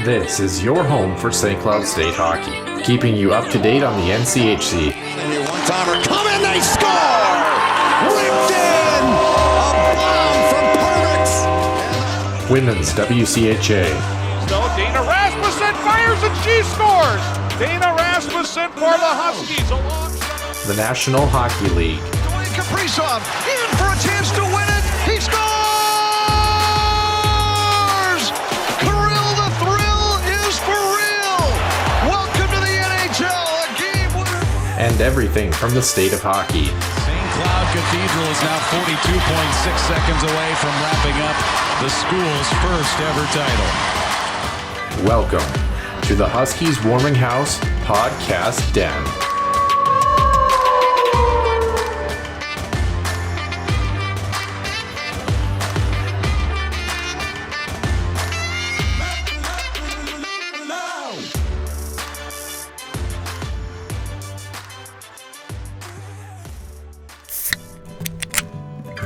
This is your home for St. Cloud State hockey, keeping you up to date on the NCHC. One-timer coming, they score! Ripped in! A bomb from Pervix! Women's WCHA. So Dana Rasmussen fires and she scores! Dana Rasmussen for the Huskies alongside The National Hockey League. Dwayne Kaprizov in for a chance to win it! He scores! Kirill, the thrill is for real! Welcome to the NHL, a game winner! And everything from the state of hockey. St. Cloud Cathedral is now 42.6 seconds away from wrapping up the school's first ever title. Welcome to the Huskies Warming House Podcast Den.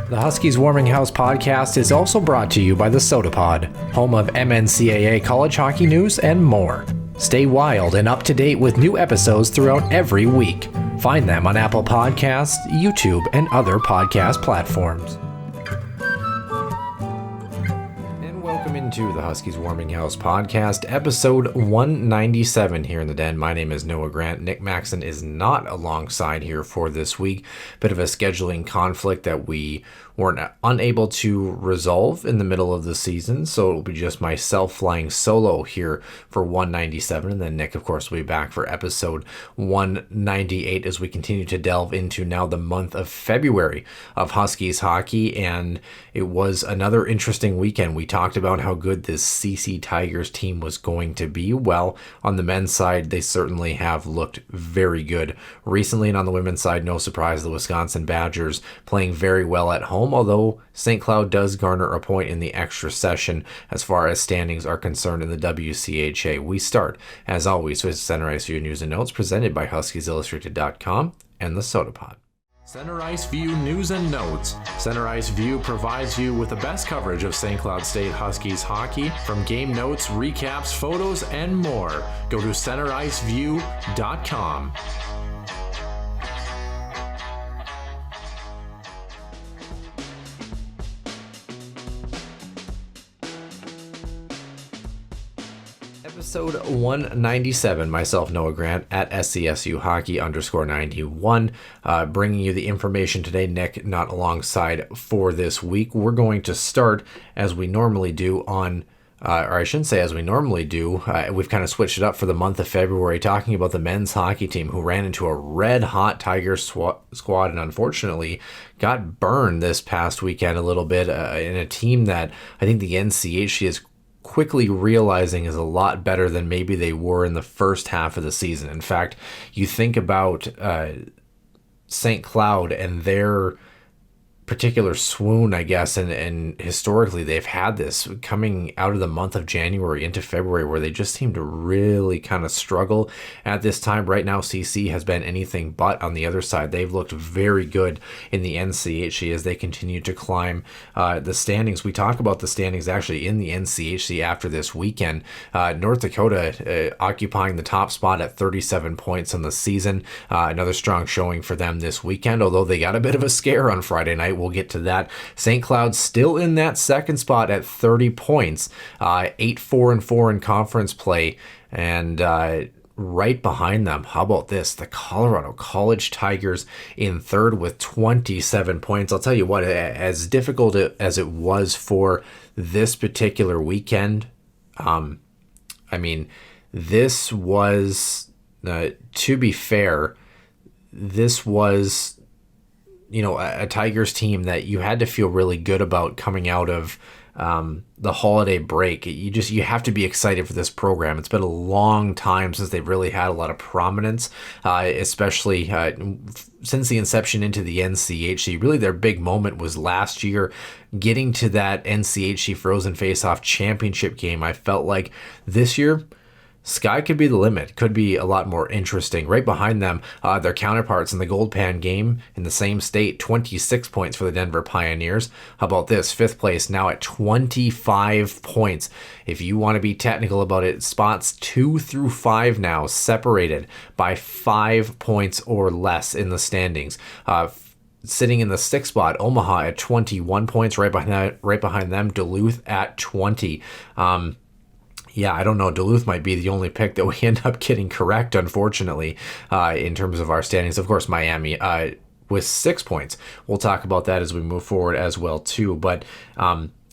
The Huskies Warming House podcast is also brought to you by the Soda Pod, home of NCAA college hockey news and more. Stay wild and up to date with new episodes throughout every week. Find them on Apple Podcasts, YouTube, and other podcast platforms. And welcome into the Huskies Warming House podcast, episode 197 here in the den. My name is Noah Grant. Nick Maxon is not alongside here for this week. Bit of a scheduling conflict that we weren't unable to resolve in the middle of the season, so it'll be just myself flying solo here for 197, and then Nick, of course, will be back for episode 198 as we continue to delve into now the month of February of Huskies hockey. And it was another interesting weekend. We talked about how good this CC Tigers team was going to be. Well, on the men's side, they certainly have looked very good recently, and on the women's side, no surprise, the Wisconsin Badgers playing very well at home, although St. Cloud does garner a point in the extra session as far as standings are concerned in the WCHA. We start, as always, with Center Ice View News and Notes presented by HuskiesIllustrated.com and the Soda Pod. Center Ice View News and Notes. Center Ice View provides you with the best coverage of St. Cloud State Huskies hockey, from game notes, recaps, photos, and more. Go to CenterIceView.com. Episode 197, myself, Noah Grant, at SCSU Hockey _91, bringing you the information today. Nick not alongside for this week. We're going to start as we normally do on, or I shouldn't say as we normally do, we've kind of switched it up for the month of February, talking about the men's hockey team who ran into a red-hot Tigers squad and unfortunately got burned this past weekend a little bit in a team that I think the NCHC is quickly realizing is a lot better than maybe they were in the first half of the season. In fact, you think about St. Cloud and their particular swoon, I guess, and historically they've had this coming out of the month of January into February where they just seem to really kind of struggle at this time. Right now, CC has been anything but. On the other side, they've looked very good in the NCHC as they continue to climb the standings. We talk about the standings actually in the NCHC after this weekend. North Dakota occupying the top spot at 37 points on the season. Another strong showing for them this weekend, although they got a bit of a scare on Friday night. We'll get to that. St. Cloud still in that second spot at 30 points, 8-4-4 in conference play, and right behind them, how about this? The Colorado College Tigers in third with 27 points. I'll tell you what, as difficult as it was for this particular weekend, this was, to be fair, this was a Tigers team that you had to feel really good about coming out of the holiday break. You have to be excited for this program. It's been a long time since they've really had a lot of prominence, especially since the inception into the NCHC. Really, their big moment was last year, getting to that NCHC Frozen Face-Off championship game. I felt like this year, sky could be the limit, could be a lot more interesting. Right behind them, their counterparts in the Gold Pan game in the same state, 26 points for the Denver Pioneers. How about this? 5th place now at 25 points. If you want to be technical about it, spots 2 through 5 now separated by 5 points or less in the standings. Sitting in the 6th spot, Omaha at 21 points. Right behind them, Duluth at 20. Yeah, I don't know. Duluth might be the only pick that we end up getting correct, unfortunately, in terms of our standings. Of course, Miami with 6 points. We'll talk about that as we move forward as well, too. But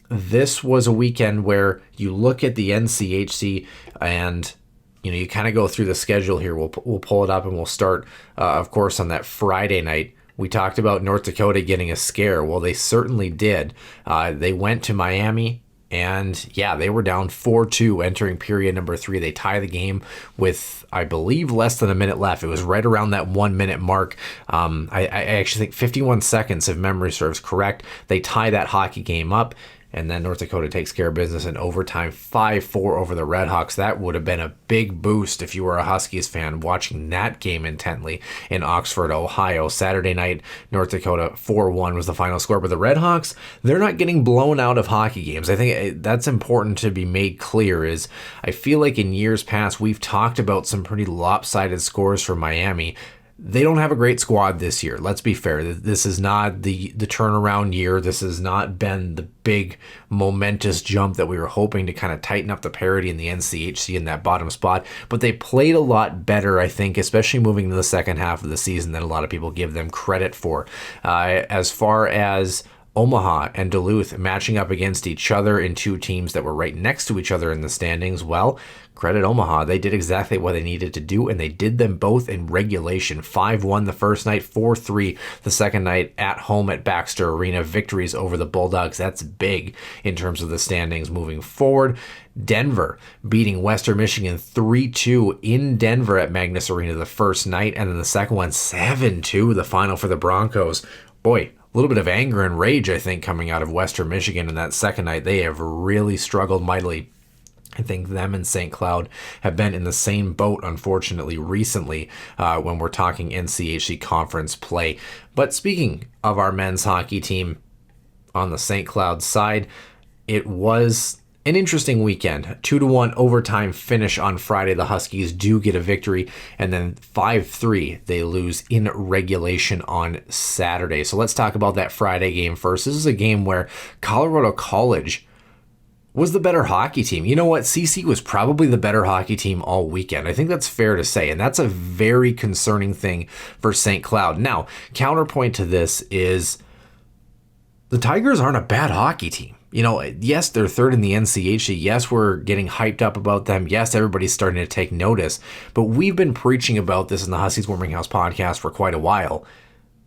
this was a weekend where you look at the NCHC and you kind of go through the schedule here. We'll pull it up and we'll start, of course, on that Friday night. We talked about North Dakota getting a scare. Well, they certainly did. They went to Miami. And yeah, they were down 4-2 entering period number 3. They tie the game with, I believe, less than a minute left. It was right around that 1 minute mark. I actually think 51 seconds, if memory serves correct. They tie that hockey game up. And then North Dakota takes care of business in overtime, 5-4 over the Redhawks. That would have been a big boost if you were a Huskies fan watching that game intently in Oxford, Ohio. Saturday night, North Dakota 4-1 was the final score. But the Redhawks, they're not getting blown out of hockey games. I think that's important to be made clear. Is I feel like in years past, we've talked about some pretty lopsided scores for Miami. They don't have a great squad this year. Let's be fair. This is not the turnaround year. This has not been the big momentous jump that we were hoping to kind of tighten up the parity in the NCHC in that bottom spot. But they played a lot better, I think, especially moving into the second half of the season than a lot of people give them credit for. As far as Omaha and Duluth matching up against each other in two teams that were right next to each other in the standings, well, credit Omaha. They did exactly what they needed to do, and they did them both in regulation. 5-1 the first night, 4-3 the second night at home at Baxter Arena. Victories over the Bulldogs. That's big in terms of the standings moving forward. Denver beating Western Michigan 3-2 in Denver at Magnus Arena the first night, and then the second one 7-2, the final for the Broncos. Boy, a little bit of anger and rage, I think, coming out of Western Michigan in that second night. They have really struggled mightily. I think them and St. Cloud have been in the same boat, unfortunately, recently when we're talking NCHC conference play. But speaking of our men's hockey team on the St. Cloud side, it was an interesting weekend. 2-1 overtime finish on Friday. The Huskies do get a victory, and then 5-3 they lose in regulation on Saturday. So let's talk about that Friday game first. This is a game where Colorado College was the better hockey team. You know what? CC was probably the better hockey team all weekend. I think that's fair to say, and that's a very concerning thing for St. Cloud. Now, counterpoint to this is the Tigers aren't a bad hockey team. You know, yes, they're third in the NCHC. Yes, we're getting hyped up about them. Yes, everybody's starting to take notice. But we've been preaching about this in the Huskies Warming House podcast for quite a while.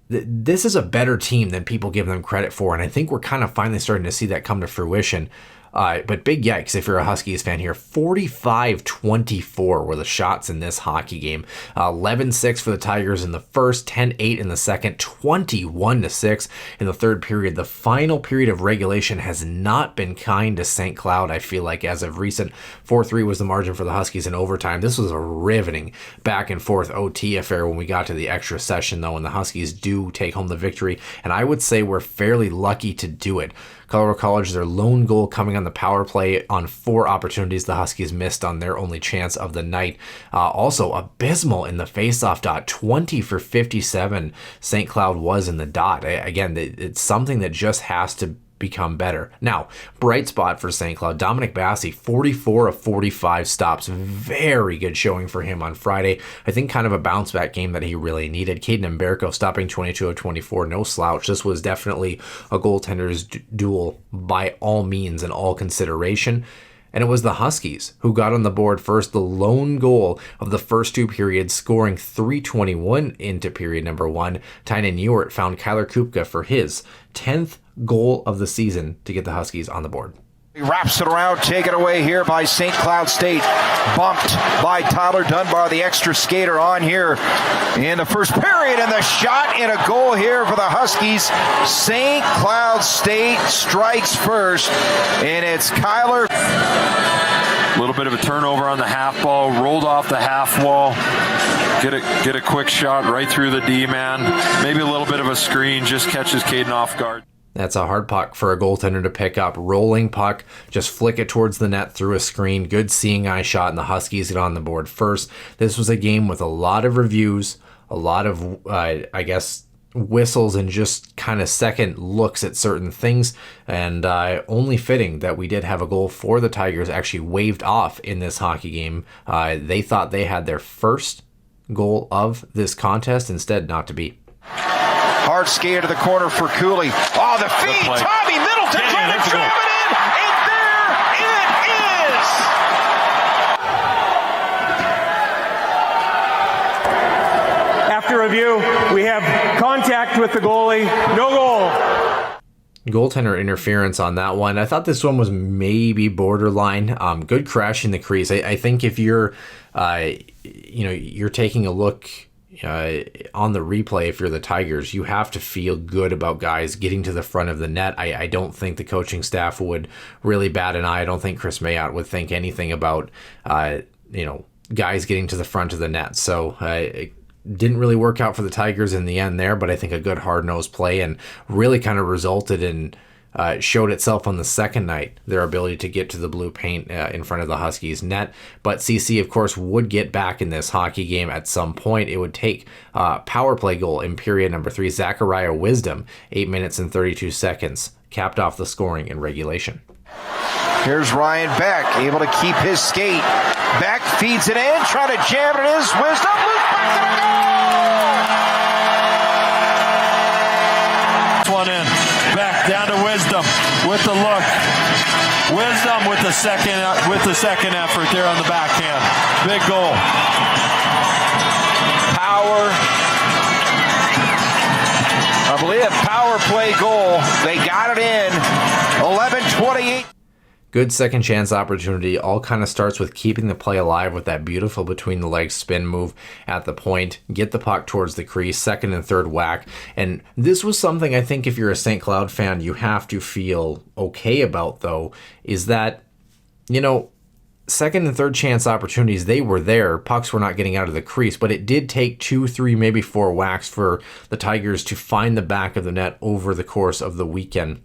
This is a better team than people give them credit for, and I think we're kind of finally starting to see that come to fruition. But big yikes if you're a Huskies fan here. 45-24 were the shots in this hockey game. 11-6 for the Tigers in the first, 10-8 in the second, 21-6 in the third period. The final period of regulation has not been kind to St. Cloud, I feel like, as of recent. 4-3 was the margin for the Huskies in overtime. This was a riveting back and forth OT affair when we got to the extra session, though, and the Huskies do take home the victory. And I would say we're fairly lucky to do it. Colorado College, their lone goal coming on the power play on 4 opportunities the Huskies missed on their only chance of the night. Also abysmal in the faceoff dot, 20 for 57 St. Cloud was in the dot. Again, it's something that just has to become better. Now, bright spot for St. Cloud, Dominic Bassi, 44 of 45 stops. Very good showing for him on Friday. I think kind of a bounce back game that he really needed. Caden Mberko stopping 22 of 24, no slouch. This was definitely a goaltender's duel by all means and all consideration. And it was the Huskies who got on the board first, the lone goal of the first 2 periods, scoring 3:21 into period number 1. Tynan Ewart found Kyler Kupka for his 10th goal of the season to get the Huskies on the board. He wraps it around, taken away here by St. Cloud State. Bumped by Tyler Dunbar, the extra skater on here in the first period, and the shot and a goal here for the Huskies. St. Cloud State strikes first, and it's Kyler. A little bit of a turnover on the half ball, rolled off the half wall. Get a quick shot right through the D-man. Maybe a little bit of a screen, just catches Caden off guard. That's a hard puck for a goaltender to pick up. Rolling puck, just flick it towards the net through a screen. Good seeing eye shot, and the Huskies get on the board first. This was a game with a lot of reviews, a lot of, whistles and just kind of second looks at certain things. And only fitting that we did have a goal for the Tigers actually waved off in this hockey game. They thought they had their first goal of this contest, instead not to be. Hard skate to the corner for Cooley. Oh, the feed! Tommy Middleton trying to drive it in, and there it is! After review, we have contact with the goalie. No goal. Goaltender interference on that one. I thought this one was maybe borderline. Good crash in the crease. I think if you're, you're taking a look on the replay, if you're the Tigers, you have to feel good about guys getting to the front of the net. I don't think the coaching staff would really bat an eye. I don't think Chris Mayotte would think anything about, guys getting to the front of the net. So it didn't really work out for the Tigers in the end there, but I think a good hard-nosed play and really kind of resulted in showed itself on the second night, their ability to get to the blue paint in front of the Huskies net. But CC, of course, would get back in this hockey game at some point. It would take power play goal in period number 3. Zachariah Wisdom, 8 minutes and 32 seconds, capped off the scoring in regulation. Here's Ryan Beck, able to keep his skate. Beck feeds it in, trying to jam it in. Wisdom, loose back to the goal! One in. Back down to Wisdom with the look. Wisdom with the second effort there on the backhand. Big goal. I believe power play goal. They got it in. 11:28. Good second chance opportunity. All kind of starts with keeping the play alive with that beautiful between the legs spin move at the point. Get the puck towards the crease, second and third whack. And this was something I think if you're a St. Cloud fan, you have to feel okay about, though, is that, second and third chance opportunities, they were there. Pucks were not getting out of the crease, but it did take 2, 3, maybe 4 whacks for the Tigers to find the back of the net over the course of the weekend.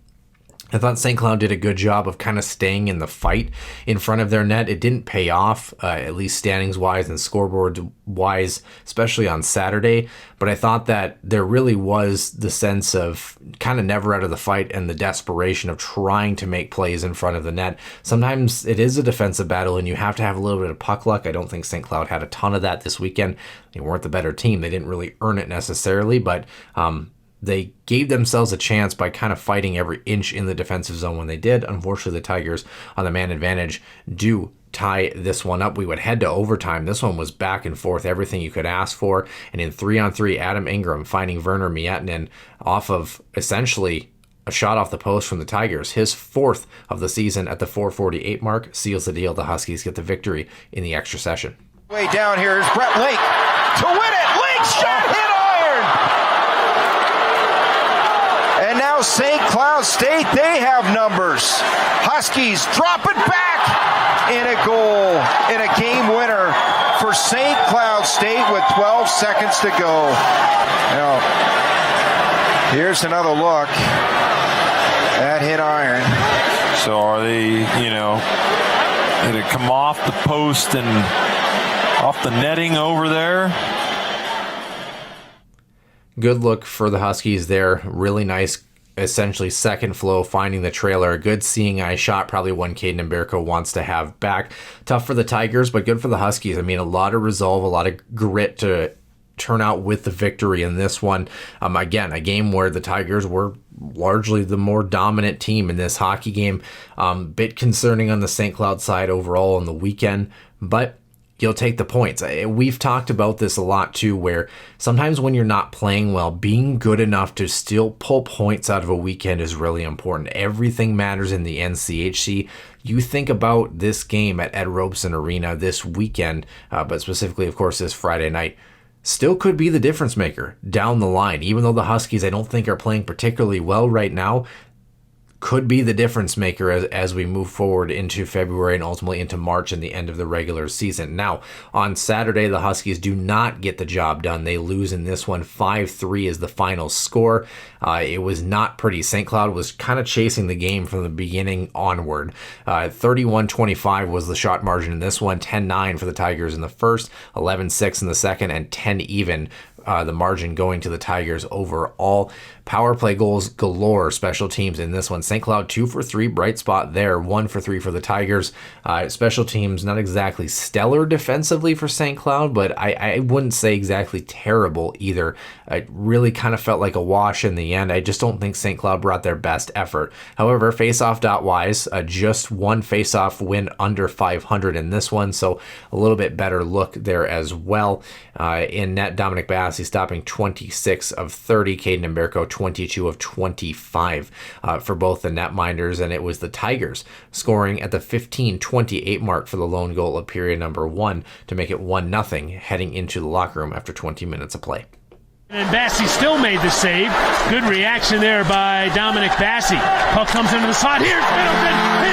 I thought St. Cloud did a good job of kind of staying in the fight in front of their net. It didn't pay off, at least standings-wise and scoreboard-wise, especially on Saturday. But I thought that there really was the sense of kind of never out of the fight and the desperation of trying to make plays in front of the net. Sometimes it is a defensive battle, and you have to have a little bit of puck luck. I don't think St. Cloud had a ton of that this weekend. They weren't the better team. They didn't really earn it necessarily, but they gave themselves a chance by kind of fighting every inch in the defensive zone when they did. Unfortunately, the Tigers on the man advantage do tie this one up. We would head to overtime. This one was back and forth, everything you could ask for. And in 3-on-3, Adam Ingram finding Werner Miettinen off of essentially a shot off the post from the Tigers. His 4th of the season at the 4:48 mark seals the deal. The Huskies get the victory in the extra session. Way down here is Brett Lake to win it. Lake's shot hit iron. And now St. Cloud State, they have numbers. Huskies drop it back in a goal, in a game winner for St. Cloud State with 12 seconds to go. Now, here's another look. That hit iron. So are they, did it come off the post and off the netting over there? Good look for the Huskies there. Really nice, essentially second flow, finding the trailer. A good seeing eye shot, probably one Caden Mbereko wants to have back. Tough for the Tigers, but good for the Huskies. I mean, a lot of resolve, a lot of grit to turn out with the victory in this one. Again, a game where the Tigers were largely the more dominant team in this hockey game. Bit concerning on the St. Cloud side overall on the weekend, but you'll take the points. We've talked about this a lot too, where sometimes when you're not playing well, being good enough to still pull points out of a weekend is really important. Everything matters in the NCHC. You think about this game at Ed Robeson Arena this weekend, but specifically, of course, this Friday night, still could be the difference maker down the line. Even though the Huskies, I don't think, are playing particularly well right now, could be the difference maker as we move forward into February and ultimately into March and the end of the regular season. Now, on Saturday, the Huskies do not get the job done. They lose in this one. 5-3 is the final score. It was not pretty. St. Cloud was kind of chasing the game from the beginning onward. 31-25 was the shot margin in this one. 10-9 for the Tigers in the first, 11-6 in the second, and 10 even. The margin going to the Tigers overall. Power play goals galore, special teams in this one. St. Cloud 2 for 3, bright spot there. 1 for 3 for the Tigers. Special teams not exactly stellar defensively for St. Cloud, but I wouldn't say exactly terrible either. It really kind of felt like a wash in the end. I just don't think St. Cloud brought their best effort. However, faceoff.wise, just one faceoff win under 500 in this one, so a little bit better look there as well. In net, Dominic Bassi stopping 26 of 30, Caden Emberko 22 of 25 for both the netminders, and it was the Tigers scoring at the 15-28 mark for the lone goal of period number 1 to make it 1-0 heading into the locker room after 20 minutes of play. And Bassi still made the save. Good reaction there by Dominic Bassi. Puck comes into the slot. Here's Middleton. He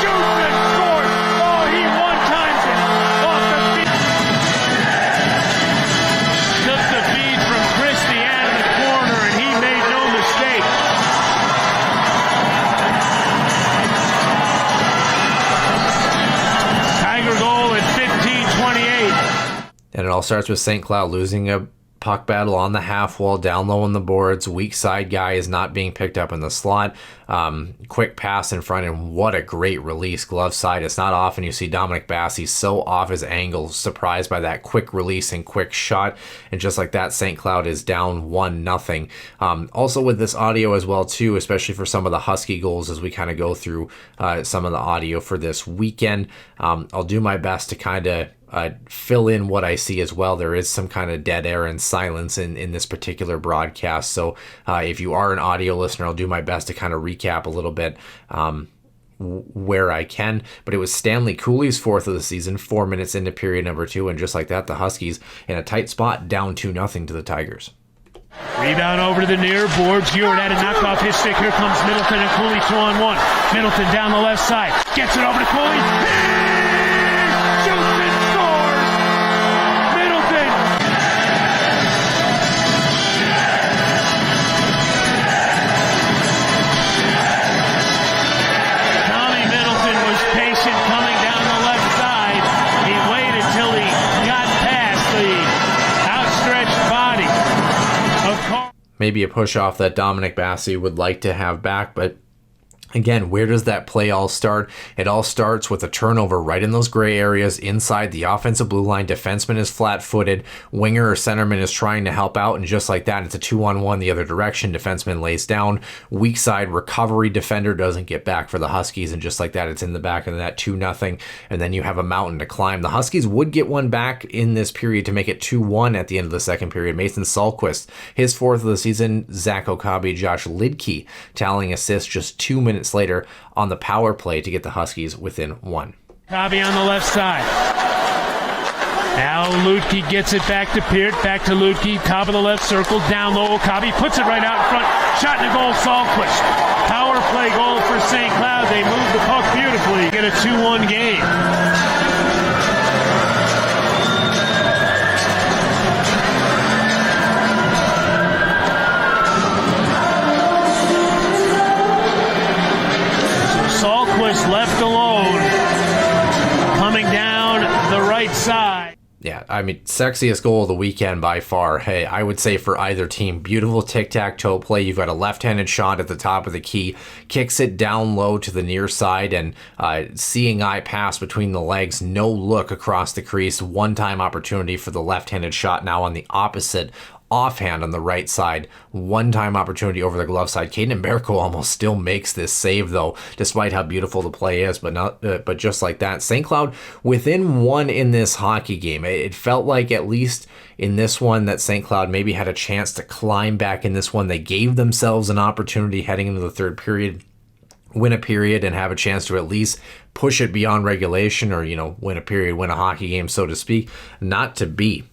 shoots and scores. Oh, he one-times it off the feet. Took the feed from Christie out of the corner, and he made no mistake. Tiger goal at 15-28. And it all starts with St. Cloud losing a puck battle on the half wall, down low on the boards. Weak side guy is not being picked up in the slot. Quick pass in front, and what a great release. Glove side. It's not often you see Dominic Bassi so off his angle, surprised by that quick release and quick shot. And just like that, St. Cloud is down 1-0. Also with this audio as well too, especially for some of the Husky goals as we kind of go through some of the audio for this weekend. I'll do my best to kind of fill in what I see as well. There is some kind of dead air and silence in this particular broadcast. So if you are an audio listener, I'll do my best to kind of recap a little bit where I can. But it was Stanley Cooley's 4th of the season, 4 minutes into period number 2. And just like that, the Huskies in a tight spot, down 2-0 to the Tigers. Rebound over to the near boards. Ewart had a knock off his stick. Here comes Middleton and Cooley 2-on-1. Middleton down the left side. Gets it over to Cooley. He shoots and scores. Middleton. Tommy Middleton was patient coming down the left side. He waited till he got past the outstretched body. Maybe a push off that Dominic Bassi would like to have back, but again, where does that play all start? It all starts with a turnover right in those gray areas inside the offensive blue line. Defenseman is flat-footed. Winger or centerman is trying to help out, and just like that, it's a 2-on-1 the other direction. Defenseman lays down. Weak side recovery. Defender doesn't get back for the Huskies, and just like that, it's in the back of the net, 2-0, and then you have a mountain to climb. The Huskies would get one back in this period to make it 2-1 at the end of the second period. Mason Salquist, his 4th of the season. Zach Okabe, Josh Lidke tallying assists just 2 minutes later on the power play to get the Huskies within 1. Okabe on the left side. Now Ludke gets it back to Peart, back to Ludke, top of the left circle, down low. Okabe puts it right out in front. Shot in the goal, Salquist. Power play goal for St. Cloud. They move the puck beautifully. Get a 2-1 game. Salquist left alone, coming down the right side. Yeah, I mean, sexiest goal of the weekend by far. Hey, I would say for either team, beautiful tic-tac-toe play. You've got a left-handed shot at the top of the key, kicks it down low to the near side, and seeing eye pass between the legs, no look across the crease. One-time opportunity for the left-handed shot now on the opposite offhand on the right side. One-time opportunity over the glove side. Caden Emberko almost still makes this save though, despite how beautiful the play is, but just like that, St. Cloud within 1 in this hockey game. It felt like, at least in this one, that St. Cloud maybe had a chance to climb back in this one. They gave themselves an opportunity heading into the third period, win a period and have a chance to at least push it beyond regulation, or, win a period, win a hockey game, so to speak. Not to be.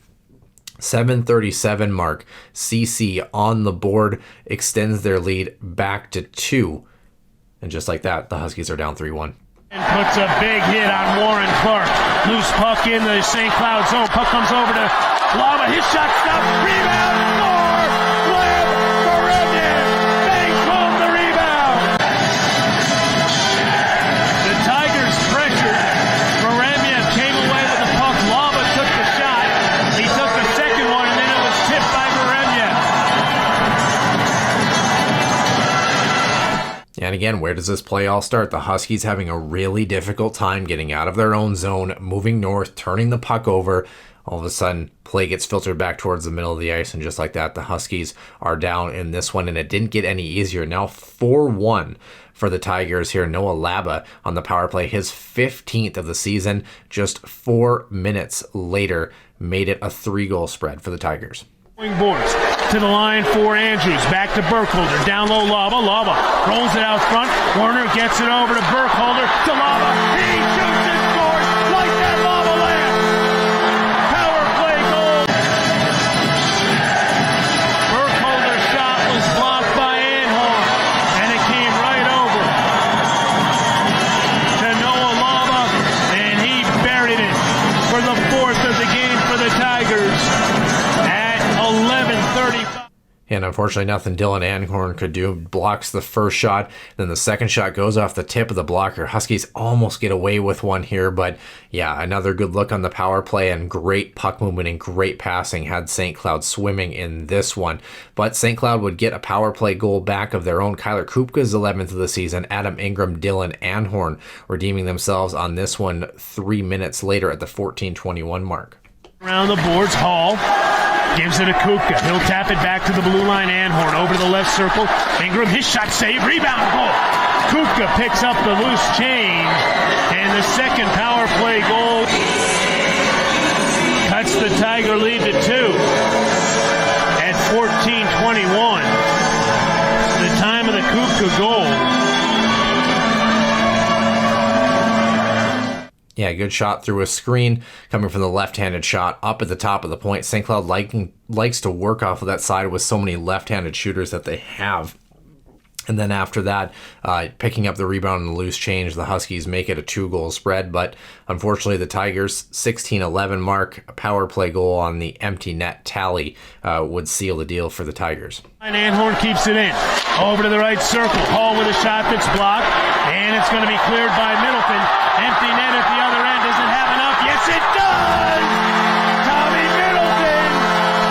7:37 mark. CC on the board extends their lead back to 2 And just like that, the Huskies are down 3-1. And puts a big hit on Warren Clark. Loose puck in the St. Cloud zone. Puck comes over to Lava. His shot stopped. Rebound. Score. Gleb Berenian bangs home the rebound. The Tigers pressured. Berenian came away with the puck. Lava took the shot. He took the second one, and then it was tipped by Berenian. And again, where does this play all start? The Huskies having a really difficult time getting out of their own zone, moving north, turning the puck over. All of a sudden, play gets filtered back towards the middle of the ice, and just like that, the Huskies are down in this one, and it didn't get any easier. Now 4-1 for the Tigers here. Noah Laba on the power play, his 15th of the season, just 4 minutes later, made it a 3-goal spread for the Tigers. Boards to the line for Andrews. Back to Burkholder. Down low, Lava. Lava rolls it out front. Warner gets it over to Burkholder. To Lava. He shoots and scores like that Lava land. Power play goal. Burkholder's shot was blocked by Anhorn, and it came right over to Noah Lava, and he buried it for the 4th of the game for the Tigers. 11:35. And unfortunately, nothing Dylan Anhorn could do. Blocks the first shot. Then the second shot goes off the tip of the blocker. Huskies almost get away with one here. But yeah, another good look on the power play and great puck movement and great passing had St. Cloud swimming in this one. But St. Cloud would get a power play goal back of their own. Kyler Kupka's 11th of the season. Adam Ingram, Dylan Anhorn redeeming themselves on this one 3 minutes later at the 14:21 mark. Around the boards, Hall gives it to Kupka. He'll tap it back to the blue line. Anhorn over to the left circle. Ingram, his shot save, rebound, goal. Kupka picks up the loose change, and the second power play goal cuts the Tiger lead to 2 at 14:21. The time of the Kupka goal. Yeah, good shot through a screen coming from the left-handed shot up at the top of the point. St. Cloud likes to work off of that side with so many left-handed shooters that they have. And then after that, picking up the rebound and the loose change, the Huskies make it a 2-goal spread. But unfortunately, the Tigers' 16-11 mark, a power play goal on the empty net tally would seal the deal for the Tigers. And Anhorn keeps it in. Over to the right circle. Hall with a shot that's blocked. And it's going to be cleared by Middleton. Empty net at the other end. Does it have enough? Yes, it does! Tommy Middleton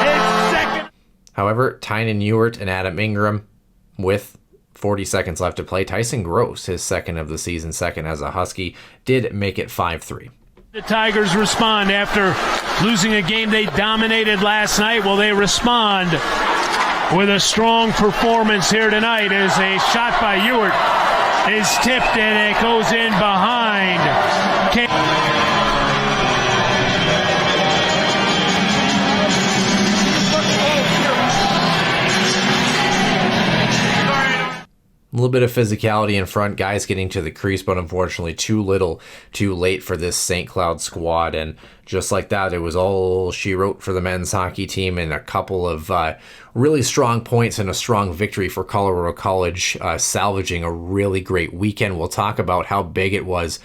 is second. However, Tynan Ewert and Adam Ingram with 40 seconds left to play. Tyson Gross, his second of the season, second as a Husky, did make it 5-3. The Tigers respond after losing a game they dominated last night. Well, they respond with a strong performance here tonight as a shot by Ewert is tipped and it goes in behind. A little bit of physicality in front, guys getting to the crease, but unfortunately too little, too late for this St. Cloud squad. And just like that, it was all she wrote for the men's hockey team, and a couple of really strong points and a strong victory for Colorado College, salvaging a really great weekend. We'll talk about how big it was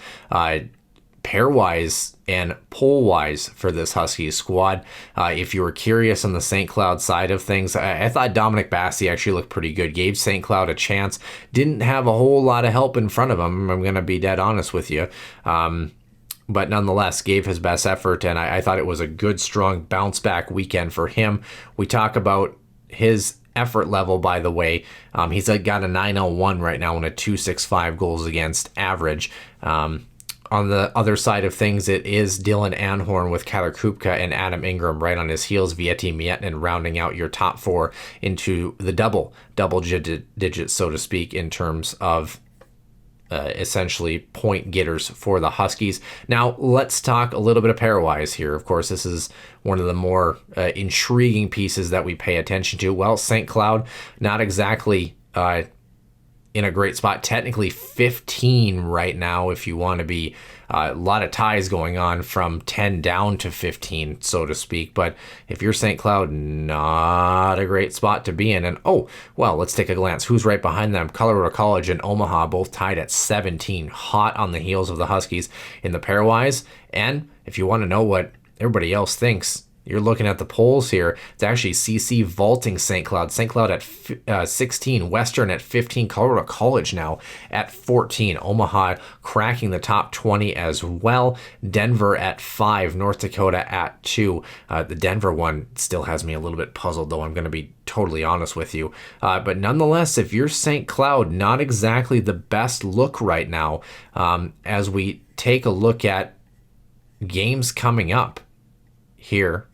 pairwise and pole-wise for this Huskies squad. If you were curious on the St. Cloud side of things, I thought Dominic Bassey actually looked pretty good. Gave St. Cloud a chance. Didn't have a whole lot of help in front of him. I'm going to be dead honest with you. But nonetheless, gave his best effort, and I thought it was a good, strong bounce-back weekend for him. We talk about his effort level, by the way. He's got a 901 right now and a 265 goals against average. On the other side of things, it is Dylan Anhorn with Kyler Kupka and Adam Ingram right on his heels. Vieti Miettinen rounding out your top 4 into the double digits, so to speak, in terms of essentially point getters for the Huskies. Now, let's talk a little bit of pairwise here. Of course, this is one of the more intriguing pieces that we pay attention to. Well, St. Cloud, not exactly in a great spot. Technically 15 right now if you want to be A lot of ties going on from 10 down to 15, so to speak. But if you're St. Cloud, not a great spot to be in. And let's take a glance. Who's right behind them? Colorado College and Omaha both tied at 17, hot on the heels of the Huskies in the pairwise. And if you want to know what everybody else thinks, you're looking at the polls here. It's actually CC vaulting St. Cloud. St. Cloud at 16, Western at 15, Colorado College now at 14, Omaha cracking the top 20 as well, Denver at 5, North Dakota at 2. The Denver one still has me a little bit puzzled, though, I'm going to be totally honest with you. But nonetheless, if you're St. Cloud, not exactly the best look right now as we take a look at games coming up here.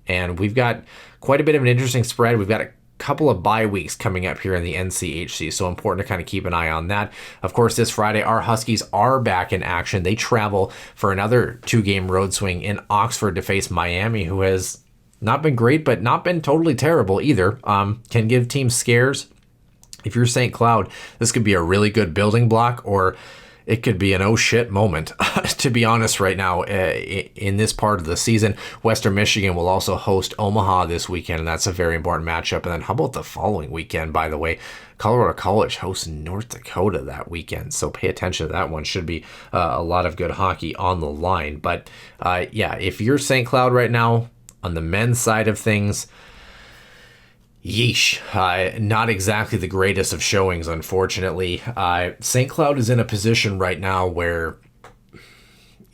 And we've got quite a bit of an interesting spread. We've got a couple of bye weeks coming up here in the NCHC, so important to kind of keep an eye on that. Of course, this Friday, our Huskies are back in action. They travel for another 2-game road swing in Oxford to face Miami, who has not been great, but not been totally terrible either. Can give teams scares. If you're St. Cloud, this could be a really good building block, or it could be an oh shit moment, to be honest, right now in this part of the season. Western Michigan will also host Omaha this weekend, and that's a very important matchup. And then how about the following weekend, by the way? Colorado College hosts North Dakota that weekend, so pay attention to that one. Should be a lot of good hockey on the line. But if you're St. Cloud right now, on the men's side of things, yeesh, not exactly the greatest of showings, unfortunately. St. Cloud is in a position right now where,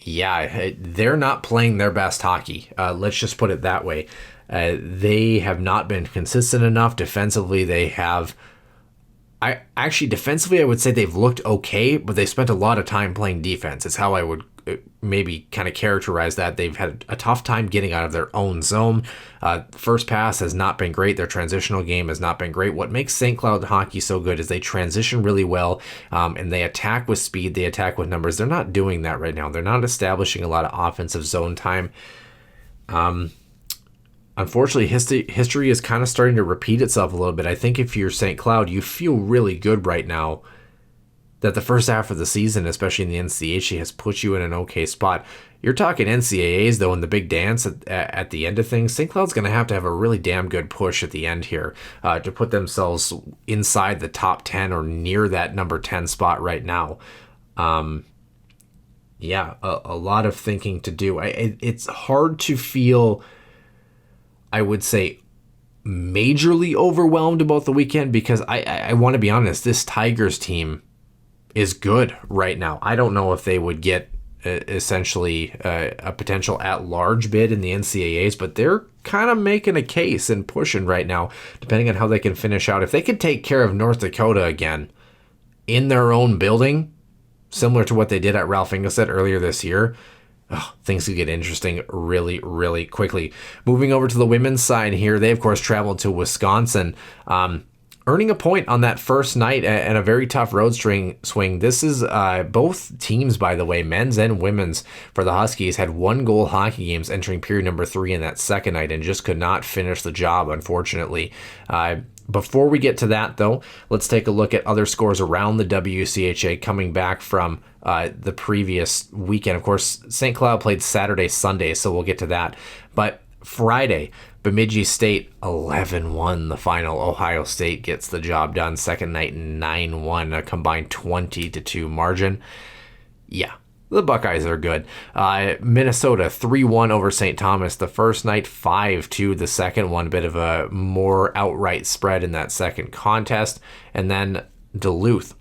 they're not playing their best hockey. Let's just put it that way. They have not been consistent enough. Defensively, defensively, I would say they've looked okay, but they spent a lot of time playing defense. It's how I would maybe kind of characterize that. They've had a tough time getting out of their own zone. First pass has not been great. Their transitional game has not been great. What makes St. Cloud hockey so good is they transition really well, and they attack with speed. They attack with numbers. They're not doing that right now. They're not establishing a lot of offensive zone time. Unfortunately, history is kind of starting to repeat itself a little bit. I think if you're St. Cloud, you feel really good right now that the first half of the season, especially in the NCHC, has put you in an okay spot. You're talking NCAAs, though, in the big dance at the end of things. St. Cloud's going to have a really damn good push at the end here to put themselves inside the top 10 or near that number 10 spot right now. A lot of thinking to do. It's hard to feel, I would say, majorly overwhelmed about the weekend because I want to be honest, this Tigers team is good right now. I don't know if they would get essentially a potential at-large bid in the NCAAs, but they're kind of making a case and pushing right now, depending on how they can finish out. If they could take care of North Dakota again in their own building, similar to what they did at Ralph Ingolstadt earlier this year, things could get interesting really, really quickly. Moving over to the women's side here, they, of course, traveled to Wisconsin, earning a point on that first night and a very tough road swing. This is both teams, by the way, men's and women's, for the Huskies, had 1-goal hockey games entering period number 3 in that second night and just could not finish the job, unfortunately. Before we get to that, though, let's take a look at other scores around the WCHA coming back from the previous weekend. Of course, St. Cloud played Saturday, Sunday, so we'll get to that. But Friday, Bemidji State 11-1 the final. Ohio State gets the job done. Second night 9-1, a combined 20-2 margin. Yeah, the Buckeyes are good. Minnesota 3-1 over St. Thomas the first night, 5-2 the second one. A bit of a more outright spread in that second contest. And then Duluth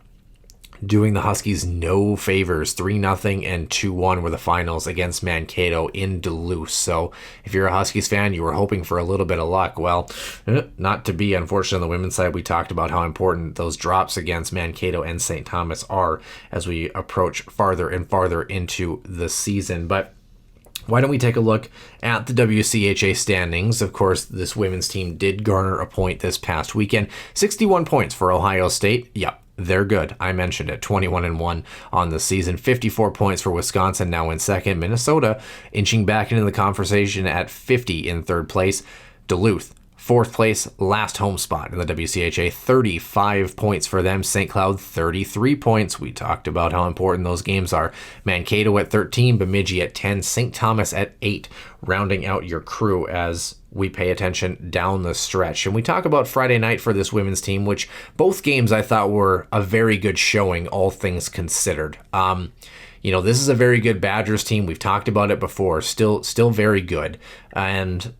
doing the Huskies no favors. 3-0 and 2-1 were the finals against Mankato in Duluth. So if you're a Huskies fan, you were hoping for a little bit of luck. Well, not to be. Unfortunately, on the women's side, we talked about how important those drops against Mankato and St. Thomas are as we approach farther and farther into the season. But why don't we take a look at the WCHA standings? Of course, this women's team did garner a point this past weekend. 61 points for Ohio State. Yep. They're good. I mentioned it. 21-1 on the season. 54 points for Wisconsin, now in second. Minnesota inching back into the conversation at 50 in third place. Duluth Fourth place, last home spot in the WCHA, 35 points for them. St. Cloud, 33 points. We talked about how important those games are. Mankato at 13, Bemidji at 10, St. Thomas at 8, rounding out your crew as we pay attention down the stretch. And we talk about Friday night for this women's team, which both games I thought were a very good showing, all things considered. This is a very good Badgers team. We've talked about it before. Still very good. And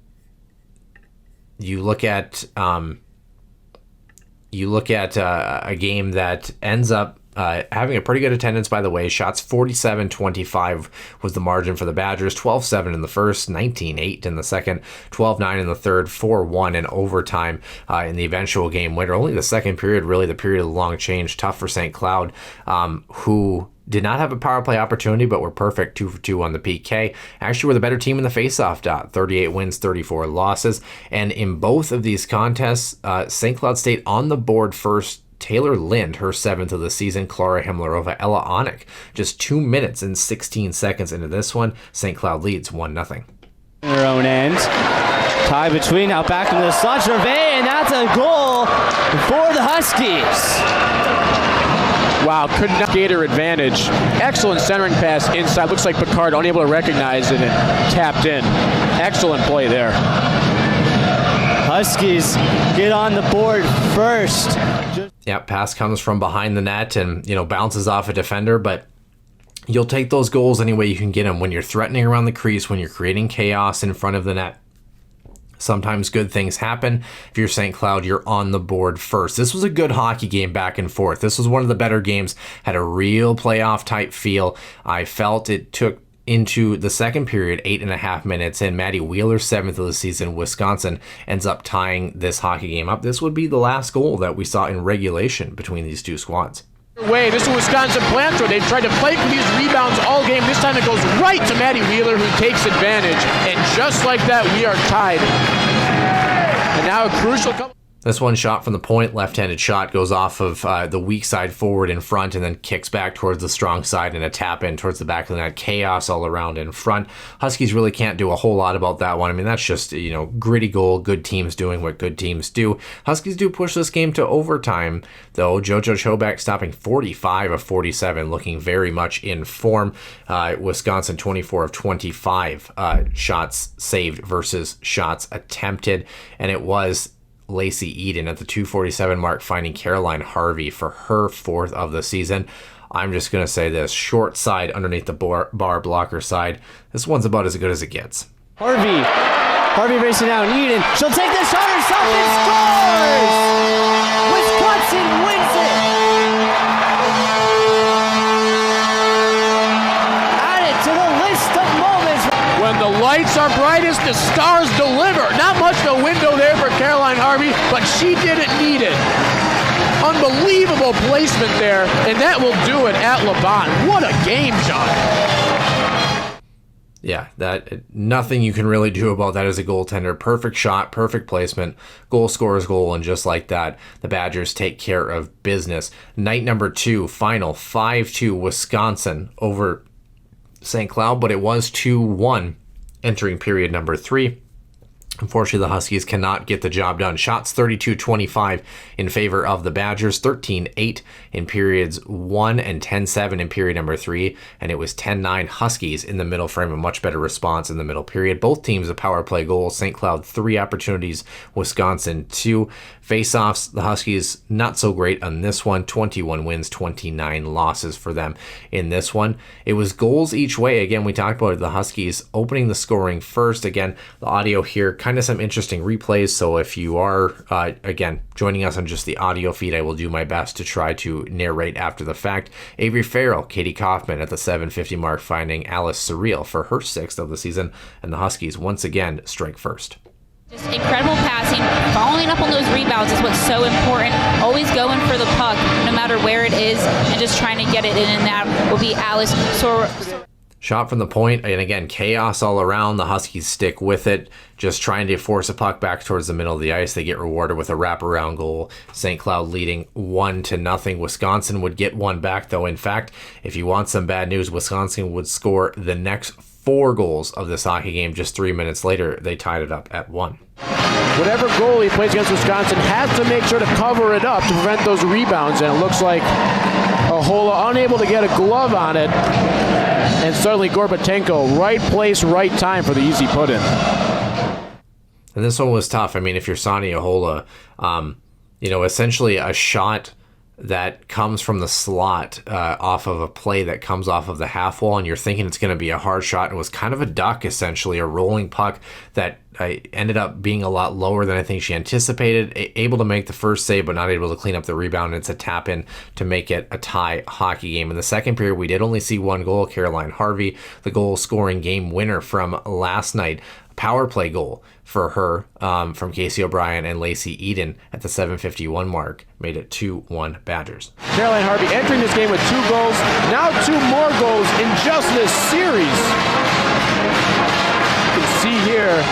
you look at a game that ends up having a pretty good attendance, by the way. Shots 47-25 was the margin for the Badgers. 12-7 in the first, 19-8 in the second, 12-9 in the third, 4-1 in overtime in the eventual game winner. Only the second period, really the period of the long change, tough for St. Cloud, who did not have a power play opportunity, but were perfect 2 for 2 on the PK. Actually, were the better team in the faceoff dot. 38 wins, 34 losses. And in both of these contests, St. Cloud State on the board first. Taylor Lind, her 7th of the season. Clara Himmler-Ova, Ella Onik. Just 2 minutes and 16 seconds into this one. St. Cloud leads 1-0. Their own end. Tie between, now back into the slot. Gervais, and that's a goal for the Huskies. Wow, could not Gator advantage. Excellent centering pass inside. Looks like Picard unable to recognize it and tapped in. Excellent play there. Huskies get on the board first. Yeah, pass comes from behind the net and, bounces off a defender, but you'll take those goals any way you can get them. When you're threatening around the crease, when you're creating chaos in front of the net, sometimes good things happen. If you're St. Cloud, you're on the board first. This was a good hockey game back and forth. This was one of the better games, had a real playoff type feel. I felt it took into the second period, 8.5 minutes in. Maddie Wheeler, 7th of the season. Wisconsin ends up tying this hockey game up. This would be the last goal that we saw in regulation between these two squads. This is Wisconsin Planter. They've tried to fight for these rebounds all game. This time it goes right to Maddie Wheeler, who takes advantage. And just like that, we are tied. And now a crucial couple. This one shot from the point, left-handed shot, goes off of the weak side forward in front and then kicks back towards the strong side and a tap in towards the back of the net. Chaos all around in front. Huskies really can't do a whole lot about that one. I mean, that's just, gritty goal, good teams doing what good teams do. Huskies do push this game to overtime, though. JoJo Choback stopping 45 of 47, looking very much in form. Wisconsin 24 of 25 shots saved versus shots attempted, and it was Lacey Eden at the 2:47 mark finding Caroline Harvey for her 4th of the season. I'm just going to say this, short side underneath the bar blocker side. This one's about as good as it gets. Harvey racing down. Eden, she'll take the shot herself and scores! Wisconsin wins it! Add it to the list of moments. When the lights are brightest, the stars deliver. Not much of a window there for Caroline Harvey, but she didn't need it. Unbelievable placement there, and that will do it at LeBon. What a game, John. Yeah, that nothing you can really do about that as a goaltender. Perfect shot, perfect placement, goal scorer's goal, and just like that, the Badgers take care of business. Night number 2, final 5-2 Wisconsin over St. Cloud, but it was 2-1 entering period number 3. Unfortunately, the Huskies cannot get the job done. Shots 32-25 in favor of the Badgers, 13-8 in periods 1 and 10-7 in period number 3, and it was 10-9 Huskies in the middle frame, a much better response in the middle period. Both teams a power play goal. St. Cloud 3 opportunities, Wisconsin 2. Face-offs, the Huskies not so great on this one. 21 wins, 29 losses for them in this one. It was goals each way. Again, we talked about the Huskies opening the scoring first. Again, the audio here, kind of some interesting replays. So if you are, again, joining us on just the audio feed, I will do my best to try to narrate after the fact. Avery Farrell, Katie Kaufman at the 7:50 mark finding Alice Surreal for her 6th of the season. And the Huskies once again strike first. Just incredible passing, following up on those rebounds is what's so important. Always going for the puck, no matter where it is, and just trying to get it in, and that will be Alice Surreal. Shot from the point, and again, chaos all around. The Huskies stick with it, just trying to force a puck back towards the middle of the ice. They get rewarded with a wraparound goal. St. Cloud leading 1-0. Wisconsin would get one back, though. In fact, if you want some bad news, Wisconsin would score the next 4 goals of this hockey game. Just 3 minutes later, they tied it up at 1. Whatever goal he plays against Wisconsin has to make sure to cover it up to prevent those rebounds, and it looks like Ahola unable to get a glove on it, and certainly Gorbatenko, right place, right time for the easy put-in. And this one was tough. I mean, if you're Sonny Ahola, essentially a shot that comes from the slot off of a play that comes off of the half wall, and you're thinking it's going to be a hard shot. It was kind of a duck, essentially, a rolling puck that ended up being a lot lower than I think she anticipated. Able to make the first save, but not able to clean up the rebound, and it's a tap-in to make it a tie hockey game. In the second period, we did only see one goal, Caroline Harvey, the goal-scoring game winner from last night. Power play goal for her from Casey O'Brien and Lacey Eden at the 7:51 mark made it 2-1 Badgers. Caroline Harvey entering this game with 2 goals, now 2 more goals in just this series. You can see here.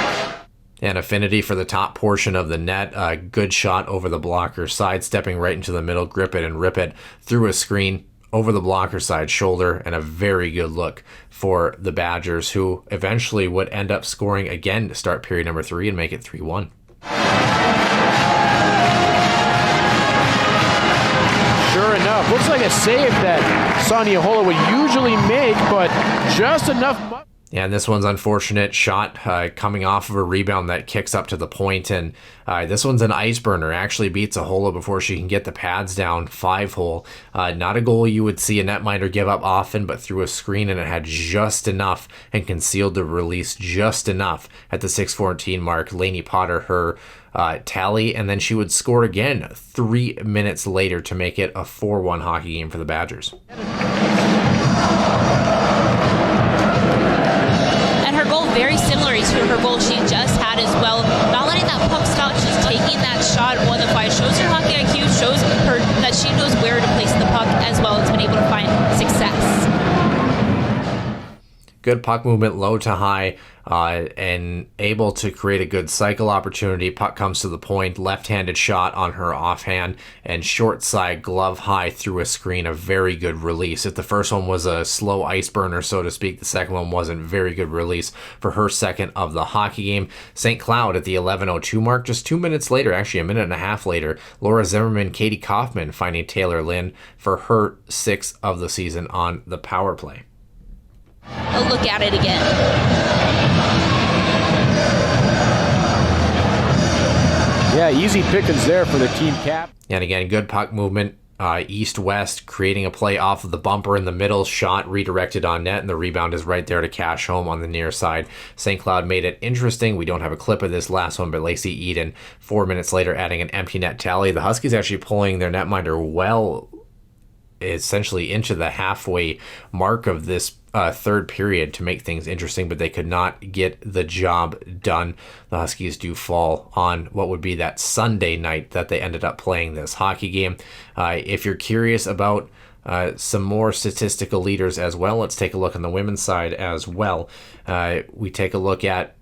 And affinity for the top portion of the net. A good shot over the blocker, sidestepping right into the middle, grip it and rip it through a screen over the blocker side shoulder, and a very good look for the Badgers, who eventually would end up scoring again to start period number 3 and make it 3-1. Sure enough, looks like a save that Sonny Ahola would usually make, but just enough. Yeah, and this one's unfortunate shot coming off of a rebound that kicks up to the point, and this one's an ice burner. Actually beats Ahola before she can get the pads down. 5-hole. Not a goal you would see a netminder give up often, but through a screen, and it had just enough and concealed the release just enough at the 6:14 mark. Lainey Potter, her tally, and then she would score again 3 minutes later to make it a 4-1 hockey game for the Badgers. Very similar to her goal she just had as well. Not letting that puck stop, she's taking that shot on the fly. Shows her hockey IQ, shows her that she knows where to place the puck as well as been able to find success. Good puck movement, low to high, and able to create a good cycle opportunity. Puck comes to the point, left-handed shot on her offhand, and short side glove high through a screen. A very good release. If the first one was a slow ice burner, so to speak, the second one wasn't. Very good release for her second of the hockey game. St. Cloud at the 11:02 mark, just 2 minutes later, actually a minute and a half later, Laura Zimmerman, Katie Kaufman finding Taylor Lynn for her 6th of the season on the power play. A look at it again. Yeah, easy pickings there for the team cap. And again, good puck movement, east-west, creating a play off of the bumper in the middle, shot redirected on net, and the rebound is right there to cash home on the near side. St. Cloud made it interesting. We don't have a clip of this last one, but Lacey Eden, 4 minutes later, adding an empty net tally. The Huskies actually pulling their netminder well, essentially into the halfway mark of this third period to make things interesting, but they could not get the job done. The Huskies do fall on what would be that Sunday night that they ended up playing this hockey game. If you're curious about some more statistical leaders as well, let's take a look on the women's side as well. We take a look at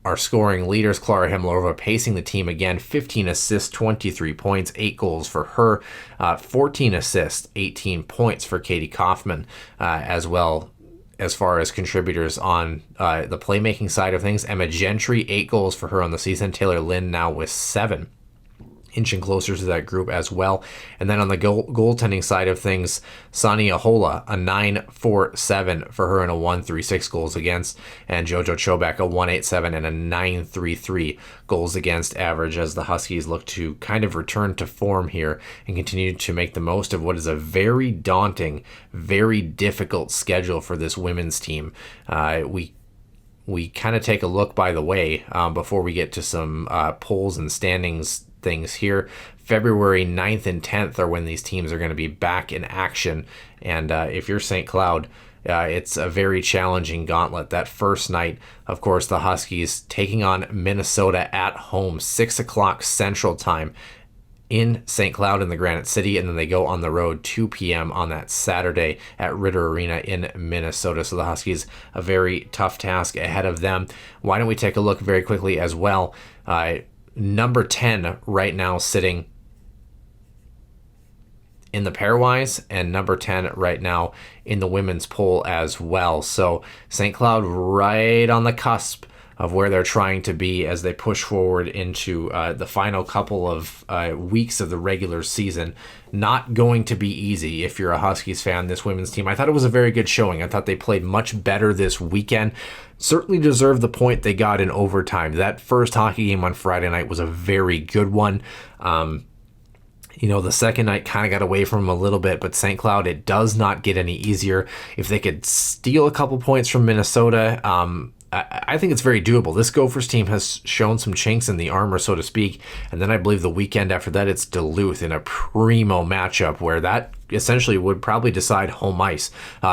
our scoring leaders. Clara Himmelova pacing the team again, 15 assists, 23 points, 8 goals for her, 14 assists, 18 points for Katie Kaufman, as well as far as contributors on the playmaking side of things. Emma Gentry, 8 goals for her on the season. Taylor Lynn now with 7. Inching closer to that group as well. And then on the goaltending side of things, Sonny Ahola, a 9.47 for her and a 1.36 goals against, and JoJo Chobak, a 1.87 and a 9.33 goals against average, as the Huskies look to kind of return to form here and continue to make the most of what is a very daunting, very difficult schedule for this women's team. We kind of take a look, by the way, before we get to some polls and standings things here. February 9th and 10th are when these teams are going to be back in action, and if you're St. Cloud, it's a very challenging gauntlet. That first night, of course, the Huskies taking on Minnesota at home, 6 o'clock Central Time. in St. Cloud in the Granite City, and then they go on the road 2 p.m. on that Saturday at Ritter Arena in Minnesota. So the Huskies, a very tough task ahead of them. Why don't we take a look very quickly as well? Number 10 right now sitting in the pairwise, and number 10 right now in the women's poll as well. So St. Cloud right on the cusp of where they're trying to be as they push forward into the final couple of weeks of the regular season. Not going to be easy if you're a Huskies fan, this women's team. I thought it was a very good showing. I thought they played much better this weekend. Certainly deserved the point they got in overtime. That first hockey game on Friday night was a very good one. The second night kind of got away from them a little bit, but St. Cloud, it does not get any easier. If they could steal a couple points from Minnesota, I think it's very doable. This Gophers team has shown some chinks in the armor, so to speak. And then I believe the weekend after that, it's Duluth in a primo matchup where that essentially would probably decide home ice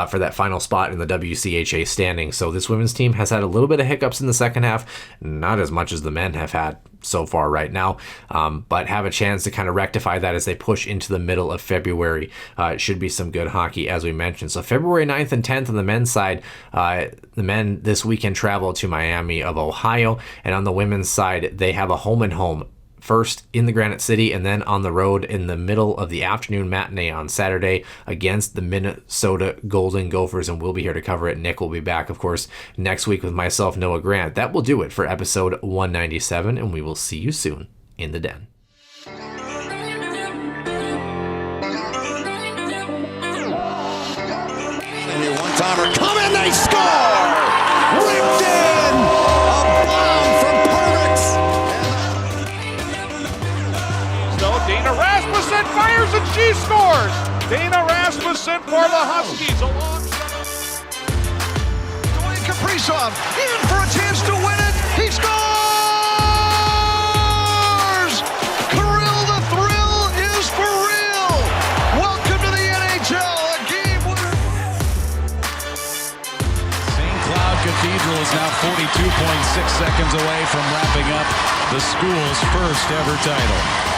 for that final spot in the WCHA standing. So this women's team has had a little bit of hiccups in the second half, not as much as the men have had so far right now, but have a chance to kind of rectify that as they push into the middle of February. It should be some good hockey, as we mentioned. So February 9th and 10th on the men's side, the men this weekend travel to Miami of Ohio, and on the women's side, they have a home and home. First in the Granite City, and then on the road in the middle of the afternoon matinee on Saturday against the Minnesota Golden Gophers, and we'll be here to cover it. Nick will be back, of course, next week with myself, Noah Grant. That will do it for episode 197, and we will see you soon in the den. One-timer coming, they score! Ripped in! A bomb from Dana Rasmussen fires and she scores! Dana Rasmussen for the Huskies Dwayne Kaprizov in for a chance to win it. He scores! Kirill the Thrill is for real! Welcome to the NHL, a game winner. St. Cloud Cathedral is now 42.6 seconds away from wrapping up the school's first ever title.